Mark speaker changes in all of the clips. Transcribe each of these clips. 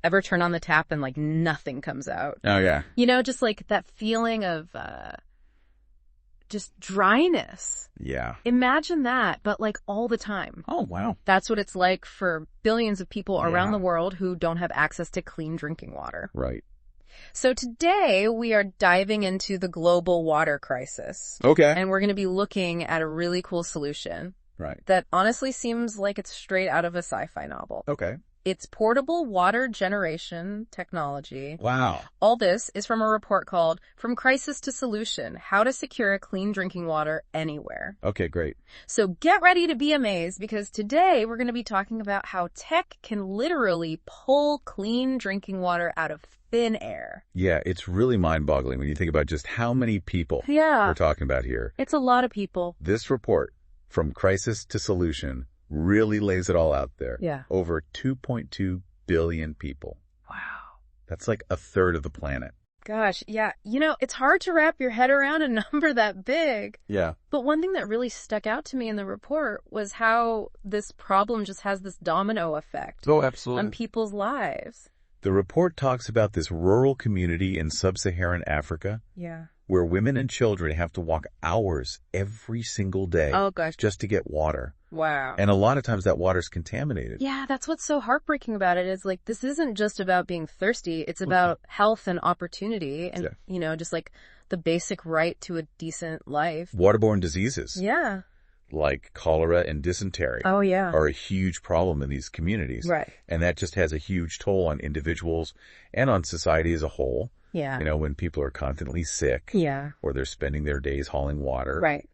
Speaker 1: Ever turn on the tap and like nothing comes out?
Speaker 2: Oh, yeah.
Speaker 1: You know, just like that feeling of just dryness.
Speaker 2: Yeah.
Speaker 1: Imagine that, but like all the time.
Speaker 2: Oh, wow.
Speaker 1: That's what it's like for billions of people around
Speaker 2: Yeah.
Speaker 1: the world who don't have access to clean drinking water.
Speaker 2: Right.
Speaker 1: So today we are diving into the global water crisis.
Speaker 2: Okay.
Speaker 1: And we're going to be looking at a really cool solution
Speaker 2: Right.
Speaker 1: that honestly seems like it's straight out of a sci-fi novel.
Speaker 2: Okay.
Speaker 1: It's portable water generation technology.
Speaker 2: Wow.
Speaker 1: All this is from a report called From Crisis to Solution: How to Secure Clean Drinking Water Anywhere.
Speaker 2: Okay, great.
Speaker 1: So get ready to be amazed, because today we're going to be talking about how tech can literally pull clean drinking water out of thin air.
Speaker 2: Yeah, it's really mind-boggling when you think about just how many people
Speaker 1: Yeah.
Speaker 2: we're talking about here.
Speaker 1: It's a lot of people.
Speaker 2: This report, From Crisis to Solution, really lays it all out there.
Speaker 1: Yeah.
Speaker 2: Over 2.2 billion people.
Speaker 1: Wow.
Speaker 2: That's like a third of the planet.
Speaker 1: Gosh, yeah. You know, it's hard to wrap your head around a number that big.
Speaker 2: Yeah.
Speaker 1: But one thing that really stuck out to me in the report was how this problem just has this domino effect
Speaker 2: Oh,
Speaker 1: on
Speaker 2: absolutely.
Speaker 1: people's lives.
Speaker 2: The report talks about this rural community in sub-Saharan Africa
Speaker 1: Yeah.
Speaker 2: where women and children have to walk hours every single day
Speaker 1: Oh, gosh.
Speaker 2: just to get water.
Speaker 1: Wow.
Speaker 2: And a lot of times that water's contaminated.
Speaker 1: Yeah, that's what's so heartbreaking about it is like, this isn't just about being thirsty. It's about health and opportunity and,
Speaker 2: Yeah.
Speaker 1: you know, just like the basic right to a decent life.
Speaker 2: Waterborne diseases
Speaker 1: Yeah.
Speaker 2: like cholera and dysentery
Speaker 1: Oh, yeah.
Speaker 2: are a huge problem in these communities.
Speaker 1: Right.
Speaker 2: And that just has a huge toll on individuals and on society as a whole.
Speaker 1: Yeah.
Speaker 2: You know, when people are constantly sick
Speaker 1: Yeah.
Speaker 2: or they're spending their days hauling water.
Speaker 1: Right.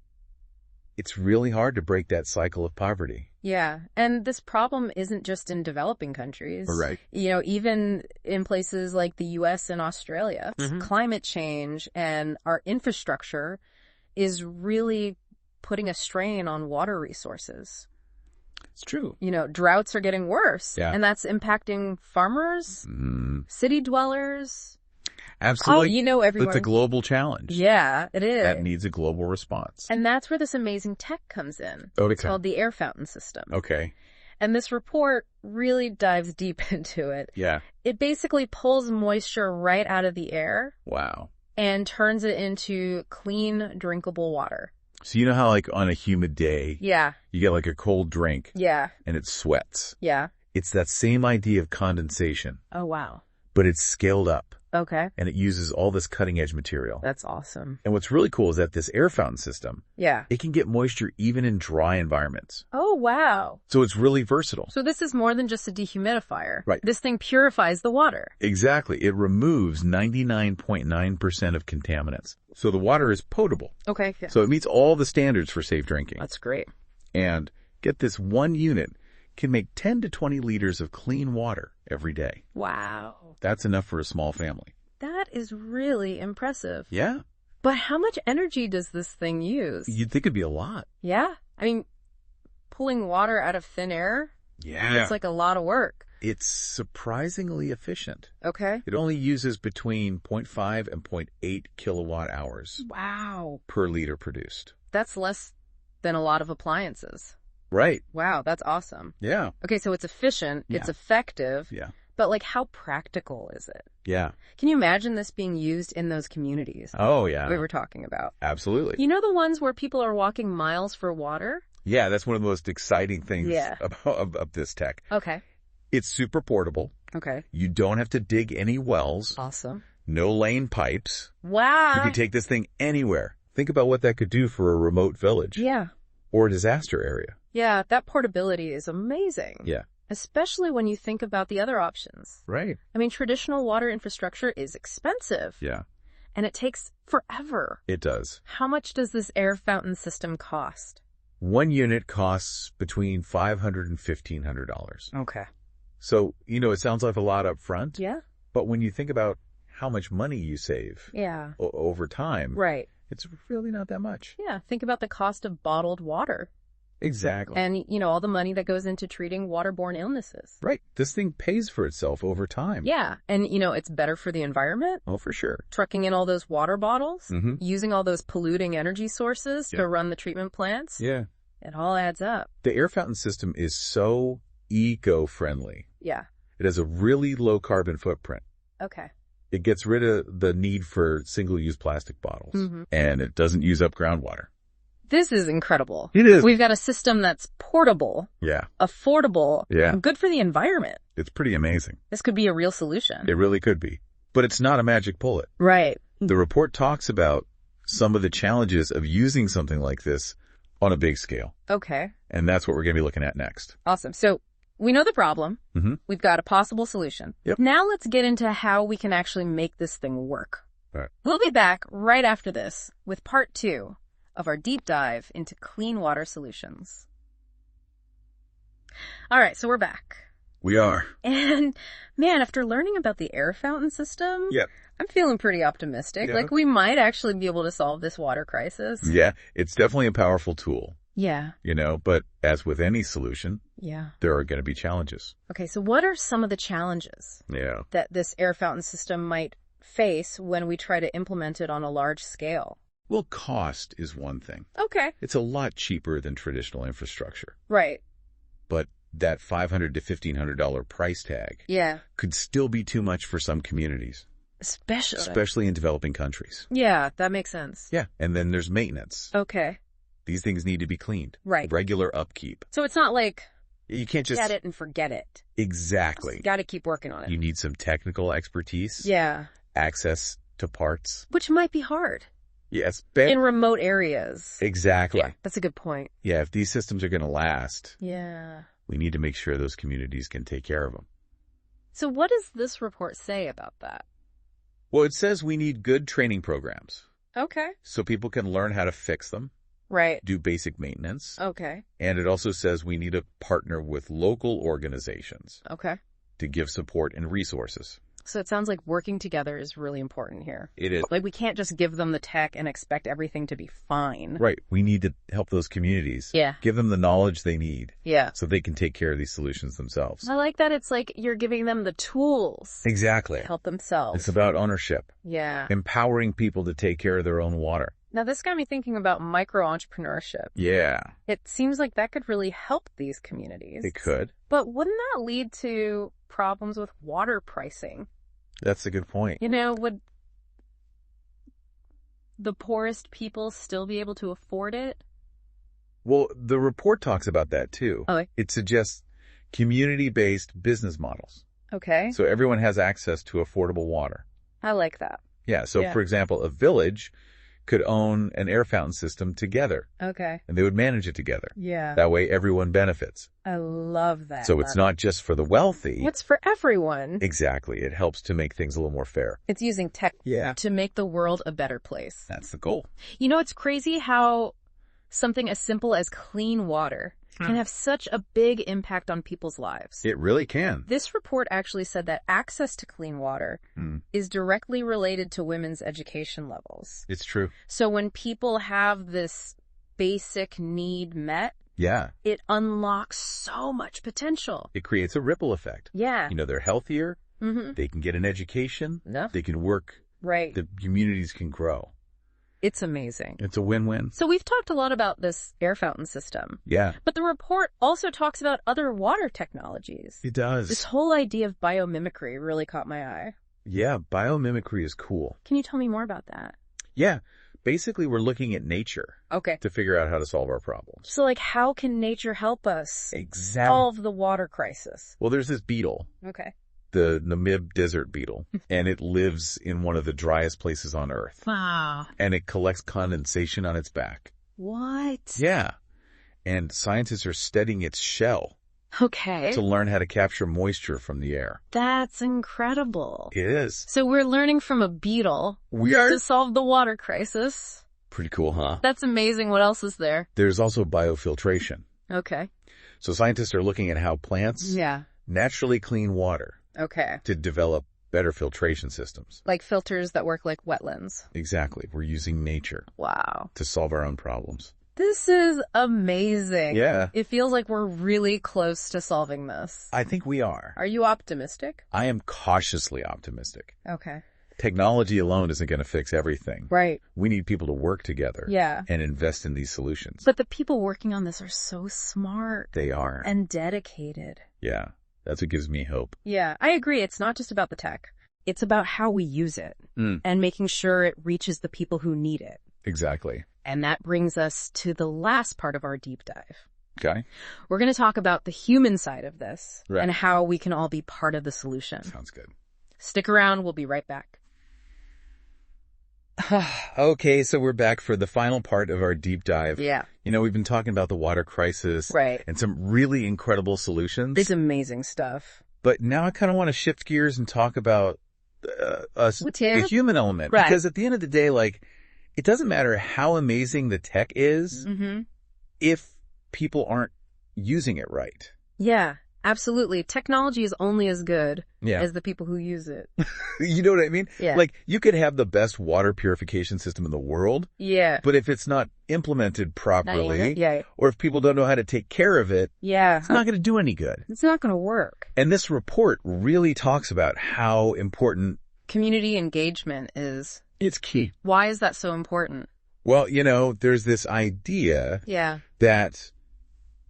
Speaker 2: It's really hard to break that cycle of poverty.
Speaker 1: Yeah. And this problem isn't just in developing countries.
Speaker 2: Right.
Speaker 1: You know, even in places like the US and Australia,
Speaker 2: Mhm.
Speaker 1: climate change and our infrastructure is really putting a strain on water resources.
Speaker 2: It's true.
Speaker 1: You know, droughts are getting worse.
Speaker 2: Yeah.
Speaker 1: And that's impacting farmers,
Speaker 2: Mm,
Speaker 1: city dwellers.
Speaker 2: absolutely.
Speaker 1: Oh, you know, everyone.
Speaker 2: It's a global challenge.
Speaker 1: Yeah, it is.
Speaker 2: That needs a global response.
Speaker 1: And that's where this amazing tech comes in.
Speaker 2: Okay.
Speaker 1: It's called the air fountain system.
Speaker 2: Okay.
Speaker 1: And this report really dives deep into it.
Speaker 2: Yeah.
Speaker 1: It basically pulls moisture right out of the air
Speaker 2: Wow.
Speaker 1: and turns it into clean, drinkable water.
Speaker 2: So you know how like on a humid day,
Speaker 1: Yeah,
Speaker 2: you get like a cold drink
Speaker 1: yeah,
Speaker 2: and it sweats.
Speaker 1: yeah.
Speaker 2: It's that same idea of condensation,
Speaker 1: Oh, wow.
Speaker 2: but it's scaled up
Speaker 1: Okay.
Speaker 2: and it uses all this cutting edge material.
Speaker 1: That's awesome.
Speaker 2: And what's really cool is that this air fountain system,
Speaker 1: Yeah.
Speaker 2: it can get moisture even in dry environments.
Speaker 1: Oh, wow.
Speaker 2: So it's really versatile.
Speaker 1: So this is more than just a dehumidifier.
Speaker 2: Right.
Speaker 1: This thing purifies the water.
Speaker 2: Exactly. It removes 99.9% of contaminants. So the water is potable.
Speaker 1: Okay. Yeah.
Speaker 2: So it meets all the standards for safe drinking.
Speaker 1: That's great.
Speaker 2: And get this, one unit can make 10 to 20 liters of clean water every day.
Speaker 1: Wow.
Speaker 2: That's enough for a small family.
Speaker 1: That is really impressive.
Speaker 2: Yeah.
Speaker 1: But how much energy does this thing use?
Speaker 2: You'd think it'd be a lot.
Speaker 1: Yeah. I mean, pulling water out of thin air,
Speaker 2: Yeah.
Speaker 1: it's like a lot of work.
Speaker 2: It's surprisingly efficient.
Speaker 1: Okay.
Speaker 2: It only uses between 0.5 and 0.8 kilowatt hours
Speaker 1: Wow.
Speaker 2: per liter produced.
Speaker 1: That's less than a lot of appliances.
Speaker 2: Right.
Speaker 1: Wow, that's awesome.
Speaker 2: Yeah.
Speaker 1: Okay, so it's efficient,
Speaker 2: Yeah.
Speaker 1: it's effective,
Speaker 2: Yeah.
Speaker 1: but like how practical is it?
Speaker 2: Yeah.
Speaker 1: Can you imagine this being used in those communities
Speaker 2: Oh, yeah.
Speaker 1: we were talking about?
Speaker 2: Absolutely.
Speaker 1: You know the ones where people are walking miles for water?
Speaker 2: Yeah, that's one of the most exciting things
Speaker 1: Yeah.
Speaker 2: of this tech.
Speaker 1: Okay.
Speaker 2: It's super portable.
Speaker 1: Okay.
Speaker 2: You don't have to dig any wells.
Speaker 1: Awesome.
Speaker 2: No lane pipes.
Speaker 1: Wow.
Speaker 2: You can take this thing anywhere. Think about what that could do for a remote village
Speaker 1: Yeah.
Speaker 2: or a disaster area.
Speaker 1: Yeah, that portability is amazing.
Speaker 2: Yeah.
Speaker 1: Especially when you think about the other options.
Speaker 2: Right.
Speaker 1: I mean, traditional water infrastructure is expensive.
Speaker 2: Yeah,
Speaker 1: And it takes forever.
Speaker 2: it does.
Speaker 1: How much does this air fountain system cost?
Speaker 2: One unit costs between $500 and $1,500.
Speaker 1: Okay.
Speaker 2: So, you know, it sounds like a lot up front,
Speaker 1: Yeah?
Speaker 2: but when you think about how much money you save
Speaker 1: Yeah.
Speaker 2: over time,
Speaker 1: Right.
Speaker 2: it's really not that much.
Speaker 1: Yeah. Think about the cost of bottled water
Speaker 2: Exactly.
Speaker 1: and, you know, all the money that goes into treating waterborne illnesses.
Speaker 2: Right. This thing pays for itself over time.
Speaker 1: Yeah. And, you know, it's better for the environment.
Speaker 2: Oh, for sure.
Speaker 1: Trucking in all those water bottles,
Speaker 2: Mm-hmm.
Speaker 1: using all those polluting energy sources
Speaker 2: Yeah.
Speaker 1: to run the treatment plants.
Speaker 2: Yeah.
Speaker 1: It all adds up.
Speaker 2: The air fountain system is so eco-friendly.
Speaker 1: Yeah.
Speaker 2: It has a really low carbon footprint.
Speaker 1: Okay.
Speaker 2: It gets rid of the need for single-use plastic bottles, and it doesn't use up groundwater.
Speaker 1: This is incredible.
Speaker 2: It is.
Speaker 1: We've got a system that's portable,
Speaker 2: Yeah,
Speaker 1: affordable,
Speaker 2: Yeah.
Speaker 1: and good for the environment.
Speaker 2: it's pretty amazing.
Speaker 1: This could be a real solution.
Speaker 2: It really could be. But it's not a magic bullet.
Speaker 1: Right.
Speaker 2: The report talks about some of the challenges of using something like this on a big scale,
Speaker 1: Okay.
Speaker 2: and that's what we're going to be looking at next.
Speaker 1: Awesome. So we know the problem. We've got a possible solution.
Speaker 2: Yep.
Speaker 1: Now let's get into how we can actually make this thing work.
Speaker 2: All right.
Speaker 1: We'll be back right after this with part 2 of our deep dive into clean water solutions. All right, so we're back.
Speaker 2: We are.
Speaker 1: And man, after learning about the air fountain system,
Speaker 2: Yep.
Speaker 1: I'm feeling pretty optimistic.
Speaker 2: Yeah.
Speaker 1: Like we might actually be able to solve this water crisis.
Speaker 2: Yeah, it's definitely a powerful tool,
Speaker 1: Yeah.
Speaker 2: but as with any solution,
Speaker 1: Yeah.
Speaker 2: there are going to be challenges.
Speaker 1: Okay, so what are some of the challenges
Speaker 2: Yeah.
Speaker 1: that this air fountain system might face when we try to implement it on a large scale?
Speaker 2: Well, cost is one thing.
Speaker 1: Okay.
Speaker 2: It's a lot cheaper than traditional infrastructure,
Speaker 1: Right.
Speaker 2: but that $500 to $1,500 price tag
Speaker 1: Yeah.
Speaker 2: could still be too much for some communities, especially in developing countries.
Speaker 1: Yeah, that makes sense.
Speaker 2: Yeah, and then there's maintenance.
Speaker 1: Okay.
Speaker 2: These things need to be cleaned.
Speaker 1: Right.
Speaker 2: Regular upkeep.
Speaker 1: So it's not like
Speaker 2: You can't just...
Speaker 1: get it and forget it.
Speaker 2: Exactly.
Speaker 1: Got to keep working on it.
Speaker 2: You need some technical expertise,
Speaker 1: Yeah.
Speaker 2: access to parts.
Speaker 1: Which might be hard
Speaker 2: Yes.
Speaker 1: in remote areas.
Speaker 2: Exactly.
Speaker 1: Yeah, that's a good point.
Speaker 2: Yeah, if these systems are going to last,
Speaker 1: Yeah.
Speaker 2: we need to make sure those communities can take care of them.
Speaker 1: So what does this report say about that?
Speaker 2: Well, it says we need good training programs
Speaker 1: Okay.
Speaker 2: so people can learn how to fix them,
Speaker 1: Right.
Speaker 2: do basic maintenance.
Speaker 1: Okay.
Speaker 2: And it also says we need to partner with local organizations
Speaker 1: Okay.
Speaker 2: to give support and resources.
Speaker 1: So it sounds like working together is really important here.
Speaker 2: It is.
Speaker 1: Like we can't just give them the tech and expect everything to be fine.
Speaker 2: Right. We need to help those communities.
Speaker 1: Yeah.
Speaker 2: Give them the knowledge they need
Speaker 1: Yeah.
Speaker 2: so they can take care of these solutions themselves.
Speaker 1: I like that it's like you're giving them the tools
Speaker 2: Exactly.
Speaker 1: to help themselves.
Speaker 2: It's about ownership,
Speaker 1: Yeah.
Speaker 2: empowering people to take care of their own water.
Speaker 1: Now this got me thinking about micro-entrepreneurship.
Speaker 2: Yeah,
Speaker 1: It seems like that could really help these communities.
Speaker 2: it could.
Speaker 1: But wouldn't that lead to problems with water pricing?
Speaker 2: That's a good point.
Speaker 1: You know, would the poorest people still be able to afford it?
Speaker 2: Well, the report talks about that too.
Speaker 1: Okay.
Speaker 2: It suggests community-based business models.
Speaker 1: Okay.
Speaker 2: So everyone has access to affordable water.
Speaker 1: I like that.
Speaker 2: Yeah, so
Speaker 1: Yeah.
Speaker 2: for example, a village could own an air fountain system together,
Speaker 1: Okay.
Speaker 2: and they would manage it together.
Speaker 1: Yeah.
Speaker 2: That way everyone benefits.
Speaker 1: I love that.
Speaker 2: So it's not just for the wealthy.
Speaker 1: It's for everyone.
Speaker 2: Exactly. It helps to make things a little more fair.
Speaker 1: It's using tech
Speaker 2: Yeah.
Speaker 1: to make the world a better place.
Speaker 2: That's the goal.
Speaker 1: You know, it's crazy how something as simple as clean water can have such a big impact on people's lives.
Speaker 2: It really can.
Speaker 1: This report actually said that access to clean water is directly related to women's education levels.
Speaker 2: It's true.
Speaker 1: So when people have this basic need met,
Speaker 2: Yeah.
Speaker 1: it unlocks so much potential.
Speaker 2: It creates a ripple effect.
Speaker 1: Yeah.
Speaker 2: They're healthier.
Speaker 1: Mm-hmm.
Speaker 2: They can get an education.
Speaker 1: No.
Speaker 2: They can work.
Speaker 1: Right.
Speaker 2: The communities can grow.
Speaker 1: It's amazing.
Speaker 2: It's a win-win.
Speaker 1: So we've talked a lot about this air fountain system,
Speaker 2: Yeah,
Speaker 1: but the report also talks about other water technologies.
Speaker 2: it does.
Speaker 1: This whole idea of biomimicry really caught my eye.
Speaker 2: Yeah, biomimicry is cool.
Speaker 1: Can you tell me more about that?
Speaker 2: Yeah, basically we're looking at nature
Speaker 1: Okay.
Speaker 2: to figure out how to solve our problems.
Speaker 1: So like how can nature help us
Speaker 2: Exactly.
Speaker 1: solve the water crisis?
Speaker 2: Well, there's this beetle,
Speaker 1: Okay.
Speaker 2: the Namib desert beetle, and it lives in one of the driest places on Earth.
Speaker 1: Wow.
Speaker 2: And it collects condensation on its back.
Speaker 1: What?
Speaker 2: Yeah. And scientists are studying its shell
Speaker 1: Okay.
Speaker 2: to learn how to capture moisture from the air.
Speaker 1: That's incredible.
Speaker 2: It is.
Speaker 1: So we're learning from a beetle
Speaker 2: We are.
Speaker 1: to solve the water crisis.
Speaker 2: Pretty cool, huh?
Speaker 1: That's amazing. What else is there?
Speaker 2: There's also biofiltration.
Speaker 1: Okay.
Speaker 2: So scientists are looking at how plants
Speaker 1: Yeah.
Speaker 2: naturally clean water
Speaker 1: Okay.
Speaker 2: to develop better filtration systems.
Speaker 1: Like filters that work like wetlands.
Speaker 2: Exactly. We're using nature
Speaker 1: Wow.
Speaker 2: to solve our own problems.
Speaker 1: This is amazing.
Speaker 2: Yeah.
Speaker 1: It feels like we're really close to solving this.
Speaker 2: I think we are.
Speaker 1: Are you optimistic?
Speaker 2: I am cautiously optimistic.
Speaker 1: Okay.
Speaker 2: Technology alone isn't going to fix everything.
Speaker 1: Right.
Speaker 2: We need people to work together
Speaker 1: Yeah.
Speaker 2: and invest in these solutions.
Speaker 1: But the people working on this are so smart
Speaker 2: They are.
Speaker 1: and dedicated.
Speaker 2: Yeah. That's what gives me hope.
Speaker 1: Yeah, I agree. It's not just about the tech. It's about how we use it and making sure it reaches the people who need it.
Speaker 2: Exactly.
Speaker 1: And that brings us to the last part of our deep dive.
Speaker 2: Okay.
Speaker 1: We're going to talk about the human side of this
Speaker 2: Right.
Speaker 1: and how we can all be part of the solution.
Speaker 2: Sounds good.
Speaker 1: Stick around. We'll be right back.
Speaker 2: Okay, so we're back for the final part of our deep dive.
Speaker 1: Yeah.
Speaker 2: You know, we've been talking about the water crisis.
Speaker 1: Right.
Speaker 2: And some really incredible solutions.
Speaker 1: It's amazing stuff.
Speaker 2: But now I kind of want to shift gears and talk about the human element.
Speaker 1: Right.
Speaker 2: Because at the end of the day, like, it doesn't matter how amazing the tech is if people aren't using it right.
Speaker 1: Yeah, absolutely. Technology is only as good
Speaker 2: Yeah.
Speaker 1: as the people who use it.
Speaker 2: You know what I mean?
Speaker 1: Yeah.
Speaker 2: Like, you could have the best water purification system in the world,
Speaker 1: Yeah.
Speaker 2: but if it's not implemented properly,
Speaker 1: Yeah.
Speaker 2: or if people don't know how to take care of it,
Speaker 1: Yeah.
Speaker 2: it's not going to do any good.
Speaker 1: It's not going to work.
Speaker 2: And this report really talks about how important
Speaker 1: Community engagement is.
Speaker 2: it's key.
Speaker 1: Why is that so important?
Speaker 2: Well, you know, there's this idea
Speaker 1: Yeah.
Speaker 2: that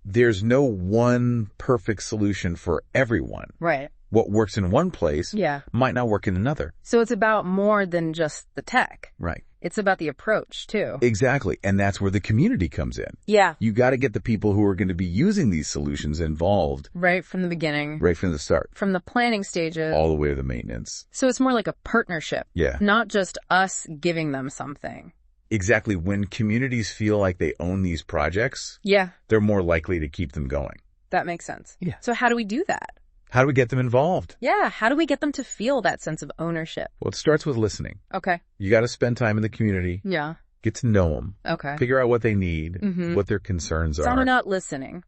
Speaker 2: there's no one perfect solution for everyone.
Speaker 1: Right.
Speaker 2: What works in one place
Speaker 1: Yeah.
Speaker 2: might not work in another.
Speaker 1: So it's about more than just the tech.
Speaker 2: Right.
Speaker 1: It's about the approach, too.
Speaker 2: Exactly. And that's where the community comes in.
Speaker 1: Yeah.
Speaker 2: You got to get the people who are going to be using these solutions involved
Speaker 1: Right from the beginning.
Speaker 2: right from the start,
Speaker 1: From the planning stages.
Speaker 2: all the way to the maintenance.
Speaker 1: So it's more like a partnership.
Speaker 2: Yeah.
Speaker 1: Not just us giving them something.
Speaker 2: Exactly. When communities feel like they own these projects,
Speaker 1: Yeah.
Speaker 2: they're more likely to keep them going.
Speaker 1: That makes sense.
Speaker 2: Yeah.
Speaker 1: So how do we do that?
Speaker 2: How do we get them involved?
Speaker 1: Yeah. How do we get them to feel that sense of ownership?
Speaker 2: Well, it starts with listening.
Speaker 1: Okay.
Speaker 2: You got to spend time in the community,
Speaker 1: Yeah.
Speaker 2: get to know them,
Speaker 1: Okay.
Speaker 2: figure out what they need, what their concerns
Speaker 1: Some are
Speaker 2: are.
Speaker 1: not listening.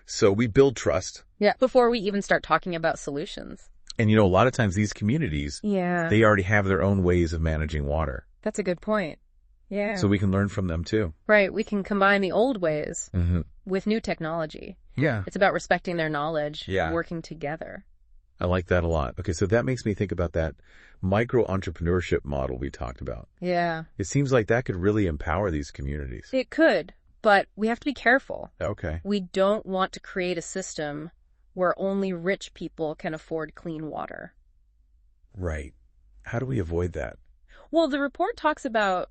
Speaker 2: So we build trust.
Speaker 1: Yeah. Before we even start talking about solutions.
Speaker 2: And, you know, a lot of times these communities,
Speaker 1: Yeah.
Speaker 2: they already have their own ways of managing water.
Speaker 1: That's a good point. Yeah.
Speaker 2: So we can learn from them too.
Speaker 1: Right. We can combine the old ways
Speaker 2: Mm-hmm.
Speaker 1: with new technology.
Speaker 2: Yeah.
Speaker 1: It's about respecting their knowledge,
Speaker 2: Yeah.
Speaker 1: working together.
Speaker 2: I like that a lot. Okay, so that makes me think about that micro-entrepreneurship model we talked about.
Speaker 1: Yeah.
Speaker 2: It seems like that could really empower these communities.
Speaker 1: It could, but we have to be careful.
Speaker 2: Okay.
Speaker 1: We don't want to create a system where only rich people can afford clean water.
Speaker 2: Right. How do we avoid that?
Speaker 1: Well, the report talks about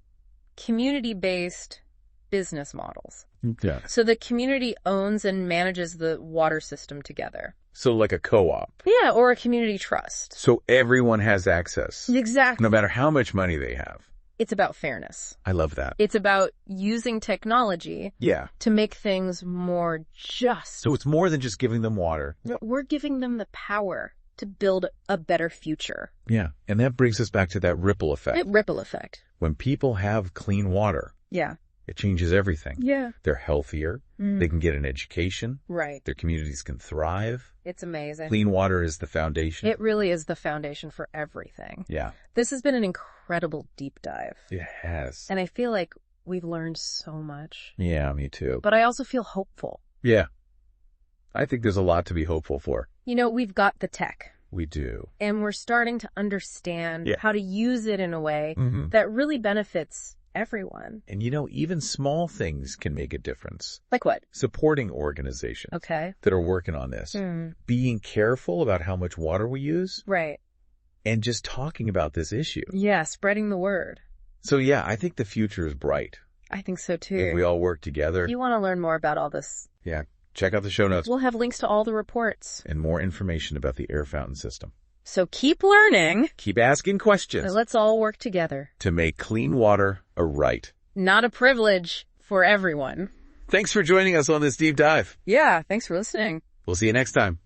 Speaker 1: community-based business models.
Speaker 2: Yeah.
Speaker 1: So the community owns and manages the water system together.
Speaker 2: So like a co-op.
Speaker 1: Yeah, or a community trust.
Speaker 2: So everyone has access,
Speaker 1: Exactly.
Speaker 2: no matter how much money they have.
Speaker 1: It's about fairness.
Speaker 2: I love that.
Speaker 1: It's about using technology
Speaker 2: Yeah.
Speaker 1: to make things more just.
Speaker 2: So it's more than just giving them water.
Speaker 1: We're giving them the power to build a better future.
Speaker 2: Yeah. And that brings us back to that ripple effect.
Speaker 1: Ripple effect.
Speaker 2: When people have clean water,
Speaker 1: Yeah.
Speaker 2: it changes everything.
Speaker 1: Yeah.
Speaker 2: They're healthier. They can get an education.
Speaker 1: Right.
Speaker 2: Their communities can thrive.
Speaker 1: It's amazing.
Speaker 2: Clean water is the foundation.
Speaker 1: It really is the foundation for everything.
Speaker 2: Yeah.
Speaker 1: This has been an incredible deep dive.
Speaker 2: It has.
Speaker 1: And I feel like we've learned so much.
Speaker 2: Yeah, me too.
Speaker 1: But I also feel hopeful.
Speaker 2: Yeah. I think there's a lot to be hopeful for.
Speaker 1: You know, we've got the tech.
Speaker 2: We do.
Speaker 1: And we're starting to understand
Speaker 2: Yeah.
Speaker 1: how to use it in a way
Speaker 2: Mm-hmm.
Speaker 1: that really benefits everyone.
Speaker 2: And you know, even small things can make a difference.
Speaker 1: Like what?
Speaker 2: Supporting organizations
Speaker 1: Okay.
Speaker 2: that are working on this. Being careful about how much water we use
Speaker 1: Right.
Speaker 2: and just talking about this issue.
Speaker 1: Yeah, spreading the word.
Speaker 2: So yeah, I think the future is bright.
Speaker 1: I think so too.
Speaker 2: If we all work together.
Speaker 1: If you want to learn more about all this,
Speaker 2: Yeah. Check out the show notes
Speaker 1: we'll have links to all the reports.
Speaker 2: and more information about the air fountain system.
Speaker 1: So keep learning.
Speaker 2: Keep asking questions
Speaker 1: And let's all work together.
Speaker 2: to make clean water a right.
Speaker 1: Not a privilege for everyone.
Speaker 2: Thanks for joining us on this deep dive.
Speaker 1: Yeah, thanks for listening.
Speaker 2: We'll see you next time.